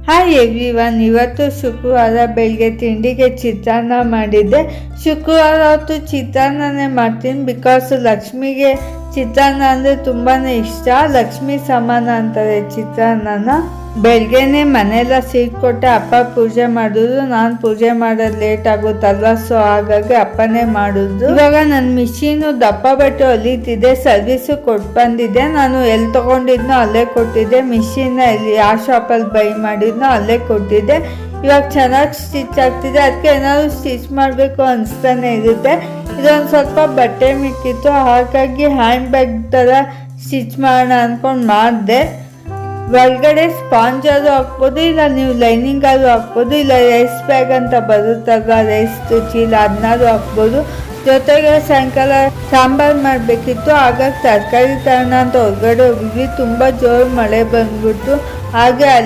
Hi everyone, ಇವತ್ತು ಶುಕ್ರವಾರ ಬೆಳಗ್ಗೆ ತಿಂಡಿಗೆ ಚಿತ್ರಾನ್ನ ಮಾಡಿದ್ದೆ. ಶುಕ್ರವಾರ ಹೊತ್ತು ಚಿತ್ರಾನ್ನನೇ ಮಾಡ್ತೀನಿ ಬಿಕಾಸ್ ಲಕ್ಷ್ಮಿಗೆ ಚಿತ್ರಾನ್ನ ಅಂದರೆ ತುಂಬಾ ಇಷ್ಟ. ಲಕ್ಷ್ಮಿ ಸಮಾನ ಅಂತಾರೆ ಚಿತ್ರಾನ್ನನ. ಬೆಳಗ್ಗೆನೆ ಮನೆಯೆಲ್ಲ ಸೀಟ್ಕೊಟ್ಟೆ ಅಪ್ಪ ಪೂಜೆ ಮಾಡಿದ್ರು. ನಾನು ಪೂಜೆ ಮಾಡೋದು ಲೇಟ್ ಆಗುತ್ತಲ್ವ, ಸೊ ಹಾಗಾಗಿ ಅಪ್ಪನೇ ಮಾಡಿದ್ರು. ಇವಾಗ ನನ್ನ ಮಿಷಿನು ದಪ್ಪ ಬಟ್ಟೆ ಹೊಲಿತಿದ್ದೆ, ಸರ್ವಿಸು ಕೊಟ್ಟು ಬಂದಿದ್ದೆ. ನಾನು ಎಲ್ಲಿ ತೊಗೊಂಡಿದ್ನೋ ಅಲ್ಲೇ ಕೊಟ್ಟಿದ್ದೆ. ಮಿಷಿನ್ನ ಎಲ್ಲಿ ಯಾವ ಶಾಪಲ್ಲಿ ಬೈ ಮಾಡಿದ್ನೋ ಅಲ್ಲೇ ಕೊಟ್ಟಿದ್ದೆ. ಇವಾಗ ಚೆನ್ನಾಗಿ ಸ್ಟಿಚ್ ಆಗ್ತಿದೆ, ಅದಕ್ಕೆ ಏನಾದರೂ ಸ್ಟಿಚ್ ಮಾಡಬೇಕು ಅನಿಸ್ತಾನೆ ಇರುತ್ತೆ. ಇದೊಂದು ಸ್ವಲ್ಪ ಬಟ್ಟೆ ಮಿಕ್ಕಿತ್ತು, ಹಾಗಾಗಿ ಹ್ಯಾಂಡ್ ಬ್ಯಾಗ್ ಥರ ಸ್ಟಿಚ್ ಮಾಡೋಣ ಅಂದ್ಕೊಂಡು ಮಾಡಿದೆ. ಒಳಗಡೆ ಸ್ಪಾಂಜ್ ಆದರೂ ಹಾಕ್ಬೋದು, ಇಲ್ಲ ನೀವು ಲೈನಿಂಗ್ ಆದರೂ ಹಾಕ್ಬೋದು, ಇಲ್ಲ ರೈಸ್ ಬ್ಯಾಗ್ ಅಂತ ಬರುತ್ತಲ್ವ ರೈಸ್ ಚೀಲ ಅದನ್ನಾದ್ರೂ ಹಾಕ್ಬೋದು. ಜೊತೆಗೆ ಸಾಯಂಕಾಲ ಸಾಂಬಾರು ಮಾಡಬೇಕಿತ್ತು, ಹಾಗಾಗಿ ತರಕಾರಿ ತರೋಣ ಅಂತ ಹೊರಗಡೆ ಹೋಗಿದ್ವಿ. ತುಂಬ ಜೋರು ಮಳೆ ಬಂದ್ಬಿಟ್ಟು ಹಾಗೆ